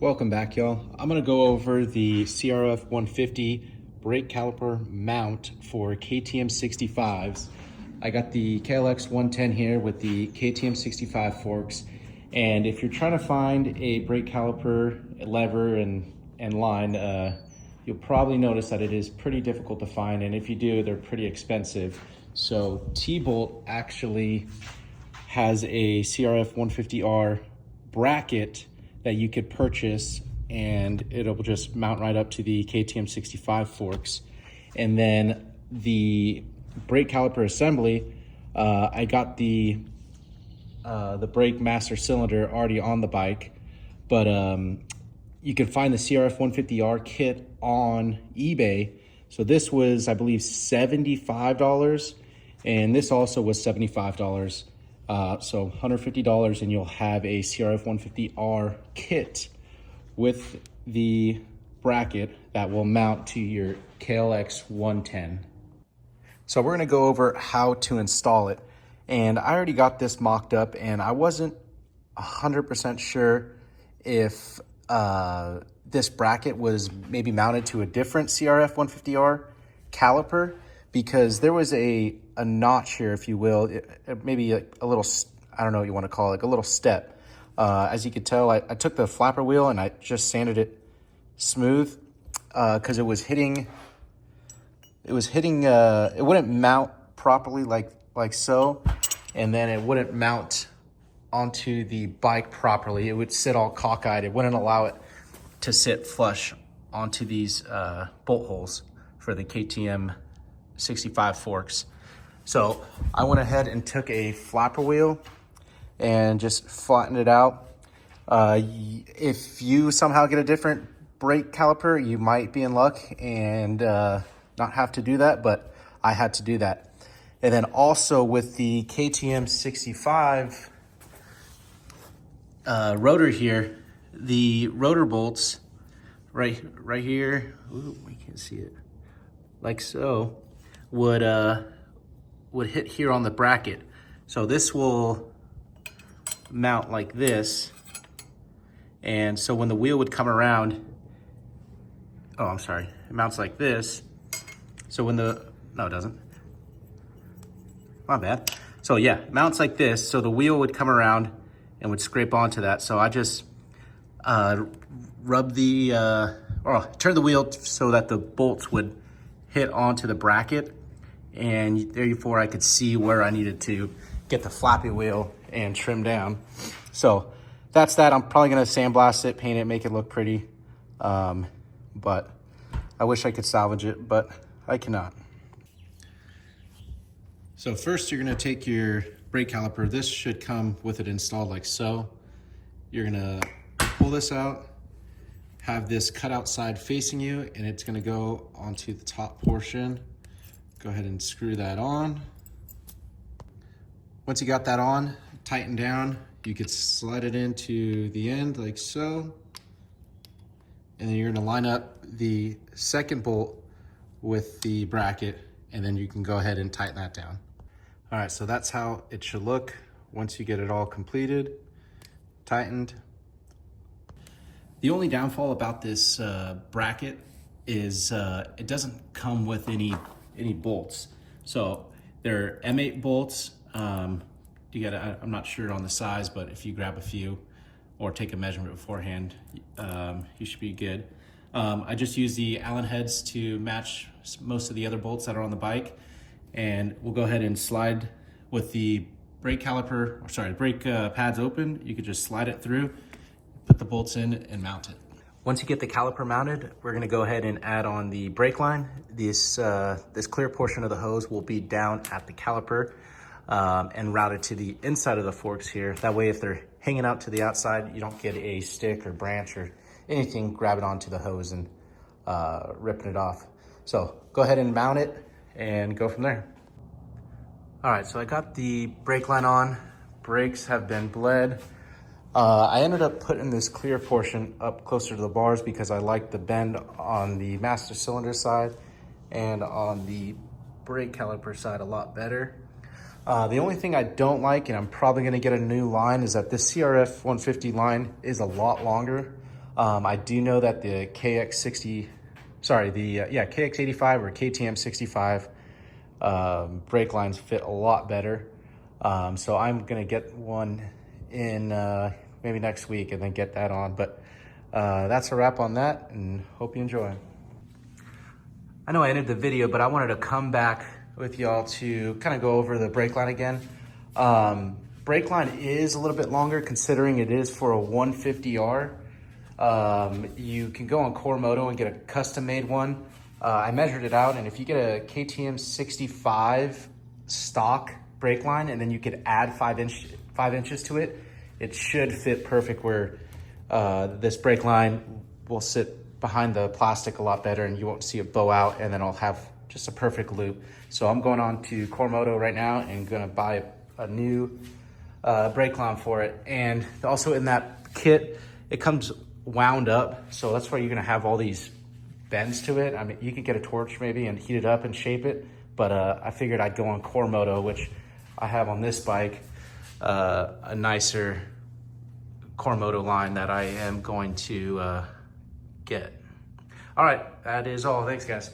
Welcome back, y'all. I'm gonna go over the CRF150 brake caliper mount for KTM65s. I got the KLX110 here with the KTM65 forks. And if you're trying to find a brake caliper, lever, and line, you'll probably notice that it is pretty difficult to find. And if you do, they're pretty expensive. So T-Bolt actually has a CRF150R bracket that you could purchase, and it'll just mount right up to the KTM65 forks. And then the brake caliper assembly, I got the brake master cylinder already on the bike, but you can find the CRF150R kit on eBay. So this was, I believe, $75, and this also was $75. So $150, and you'll have a CRF150R kit with the bracket that will mount to your KLX110. So we're gonna go over how to install it. And I already got this mocked up, and I wasn't 100% sure if this bracket was maybe mounted to a different CRF150R caliper, because there was a notch here, if you will, maybe a little, I don't know what you want to call it, like a little step. As you could tell, I took the flapper wheel and I just sanded it smooth because it wouldn't mount properly like so, and then it wouldn't mount onto the bike properly. It would sit all cockeyed. It wouldn't allow it to sit flush onto these bolt holes for the KTM65 forks. So I went ahead and took a flapper wheel and just flattened it out. If you somehow get a different brake caliper, you might be in luck and not have to do that, but I had to do that. And then also with the KTM65 rotor here, the rotor bolts right here, ooh, we can't see it, like so, would hit here on the bracket. So this will mount like this. And so when the wheel would come around, oh, I'm sorry, it mounts like this. So when no, it doesn't. My bad. So yeah, it mounts like this. So the wheel would come around and would scrape onto that. So I just rub turn the wheel so that the bolts would hit onto the bracket, and therefore I could see where I needed to get the flappy wheel and trim down. So that's that. I'm probably gonna sandblast it, paint it, make it look pretty. But I wish I could salvage it, but I cannot. So first you're gonna take your brake caliper. This should come with it installed like so. You're gonna pull this out, have this cutout side facing you, and it's gonna go onto the top portion. Go ahead and screw that on. Once you got that on, tighten down. You could slide it into the end like so. And then you're gonna line up the second bolt with the bracket, and then you can go ahead and tighten that down. All right, so that's how it should look once you get it all completed, tightened. The only downfall about this bracket is it doesn't come with any bolts. So they're M8 bolts. I'm not sure on the size, but if you grab a few or take a measurement beforehand, you should be good. I just use the Allen heads to match most of the other bolts that are on the bike. And we'll go ahead and slide with the brake caliper, brake pads open. You could just slide it through, put the bolts in and mount it. Once you get the caliper mounted, we're gonna go ahead and add on the brake line. This clear portion of the hose will be down at the caliper and routed to the inside of the forks here. That way, if they're hanging out to the outside, you don't get a stick or branch or anything grabbing onto the hose and ripping it off. So go ahead and mount it and go from there. All right, so I got the brake line on. Brakes have been bled. I ended up putting this clear portion up closer to the bars because I like the bend on the master cylinder side and on the brake caliper side a lot better. The only thing I don't like, and I'm probably gonna get a new line, is that this CRF150 line is a lot longer. I do know that the KX85 or KTM65 brake lines fit a lot better. So I'm gonna get one in maybe next week and then get that on. But that's a wrap on that, and hope you enjoy. I know I ended the video, but I wanted to come back with y'all to kind of go over the brake line again. Brake line is a little bit longer considering it is for a 150R. You can go on Core Moto and get a custom made one. I measured it out, and if you get a KTM65 stock brake line and then you could add 5 inches to it, it should fit perfect where this brake line will sit behind the plastic a lot better and you won't see it bow out, and then I'll have just a perfect loop. So I'm going on to Core Moto right now and gonna buy a new brake line for it. And also in that kit, it comes wound up, so that's why you're gonna have all these bends to it. I mean, you could get a torch maybe and heat it up and shape it, but I figured I'd go on Core Moto, which I have on this bike, a nicer Core Moto line that I am going to get. All right, that is all. Thanks, guys.